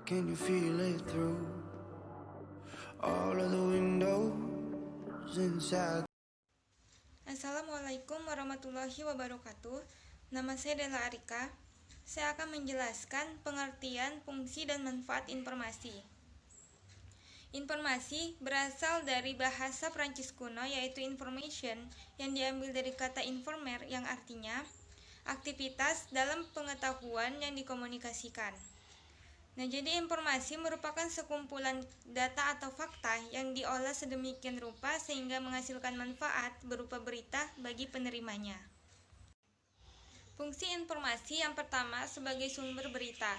Can you feel it through all of the windows inside? Assalamualaikum warahmatullahi wabarakatuh. Nama saya Dela Arika. Saya akan menjelaskan pengertian, fungsi, dan manfaat informasi. Informasi berasal dari bahasa Prancis kuno yaitu information yang diambil dari kata informer yang artinya aktivitas dalam pengetahuan yang dikomunikasikan. Nah, jadi informasi merupakan sekumpulan data atau fakta yang diolah sedemikian rupa sehingga menghasilkan manfaat berupa berita bagi penerimanya. Fungsi informasi yang pertama sebagai sumber berita.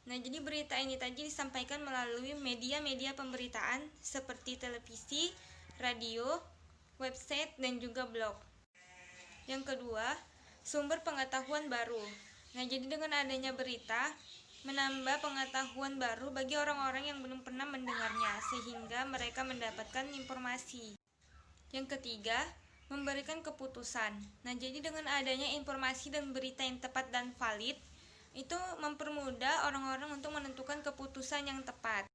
Nah, jadi berita ini tadi disampaikan melalui media-media pemberitaan seperti televisi, radio, website, dan juga blog. Yang kedua, sumber pengetahuan baru. Nah, jadi dengan adanya berita, menambah pengetahuan baru bagi orang-orang yang belum pernah mendengarnya, sehingga mereka mendapatkan informasi. Yang ketiga, memberikan keputusan. Nah, jadi dengan adanya informasi dan berita yang tepat dan valid, itu mempermudah orang-orang untuk menentukan keputusan yang tepat.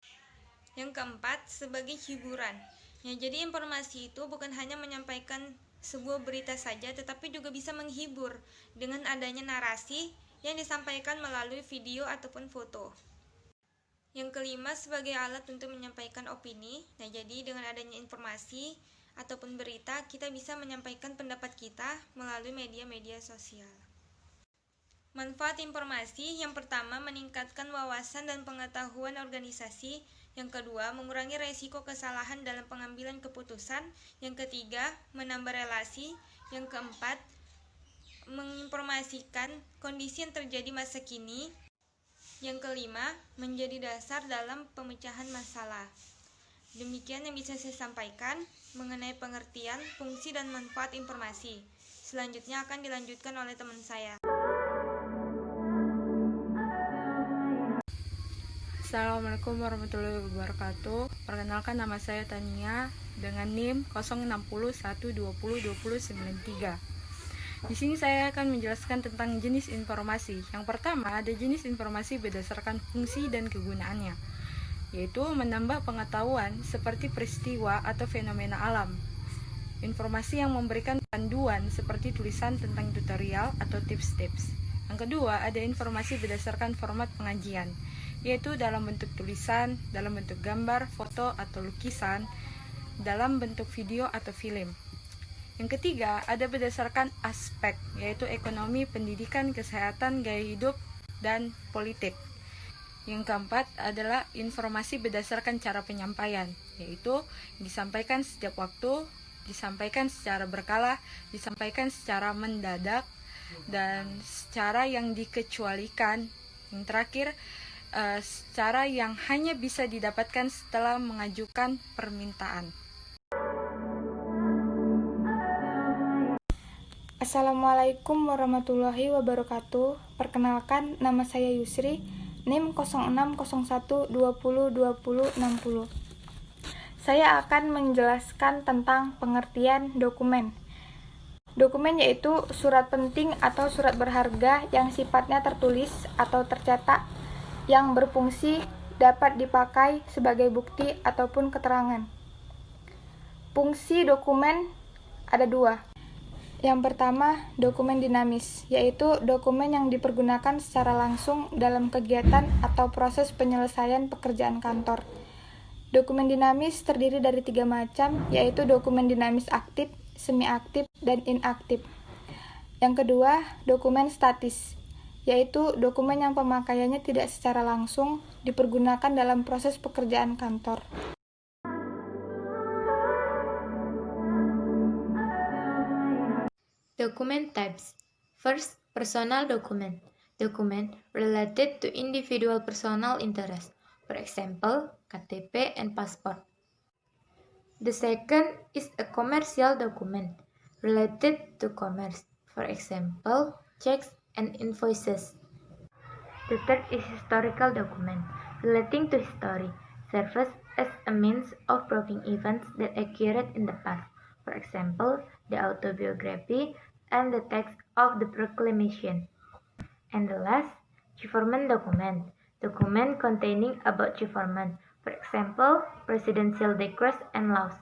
Yang keempat, sebagai hiburan. Ya, jadi informasi itu bukan hanya menyampaikan sebuah berita saja, tetapi juga bisa menghibur dengan adanya narasi yang disampaikan melalui video ataupun foto. Yang kelima, sebagai alat untuk menyampaikan opini. Nah, jadi dengan adanya informasi ataupun berita, kita bisa menyampaikan pendapat kita melalui media-media sosial. Manfaat informasi yang pertama, meningkatkan wawasan dan pengetahuan organisasi. Yang kedua, mengurangi resiko kesalahan dalam pengambilan keputusan. Yang ketiga, menambah relasi. Yang keempat, menginformasikan kondisi yang terjadi masa kini. Yang kelima, menjadi dasar dalam pemecahan masalah. Demikian yang bisa saya sampaikan mengenai pengertian, fungsi, dan manfaat informasi. Selanjutnya akan dilanjutkan oleh teman saya. Assalamualaikum warahmatullahi wabarakatuh. Perkenalkan, nama saya Tania dengan NIM 0661202093. Di sini saya akan menjelaskan tentang jenis informasi. Yang pertama, ada jenis informasi berdasarkan fungsi dan kegunaannya, yaitu menambah pengetahuan seperti peristiwa atau fenomena alam. Informasi yang memberikan panduan seperti tulisan tentang tutorial atau tips-tips. Yang kedua, ada informasi berdasarkan format pengajian, yaitu dalam bentuk tulisan, dalam bentuk gambar, foto atau lukisan, dalam bentuk video atau film. Yang ketiga, ada berdasarkan aspek, yaitu ekonomi, pendidikan, kesehatan, gaya hidup, dan politik. Yang keempat adalah informasi berdasarkan cara penyampaian, yaitu disampaikan setiap waktu, disampaikan secara berkala, disampaikan secara mendadak, dan secara yang dikecualikan. Yang terakhir, secara yang hanya bisa didapatkan setelah mengajukan permintaan. Assalamualaikum warahmatullahi wabarakatuh. Perkenalkan, nama saya Yusri, NIM 0601202060. Saya akan menjelaskan tentang pengertian dokumen. Dokumen yaitu surat penting atau surat berharga yang sifatnya tertulis atau tercetak, yang berfungsi dapat dipakai sebagai bukti ataupun keterangan. Fungsi dokumen ada dua. Yang pertama, dokumen dinamis, yaitu dokumen yang dipergunakan secara langsung dalam kegiatan atau proses penyelesaian pekerjaan kantor. Dokumen dinamis terdiri dari 3 macam, yaitu dokumen dinamis aktif, semi-aktif, dan inaktif. Yang kedua, dokumen statis, yaitu dokumen yang pemakaiannya tidak secara langsung dipergunakan dalam proses pekerjaan kantor. Document types. First, personal document. Document related to individual personal interest. For example, KTP and passport. The second is a commercial document related to commerce. For example, checks and invoices. The third is historical document relating to history. Serves as a means of proving events that occurred in the past. For example, the autobiography and the text of the proclamation. And the last, government document. Document containing about government, for example, presidential decrees and laws.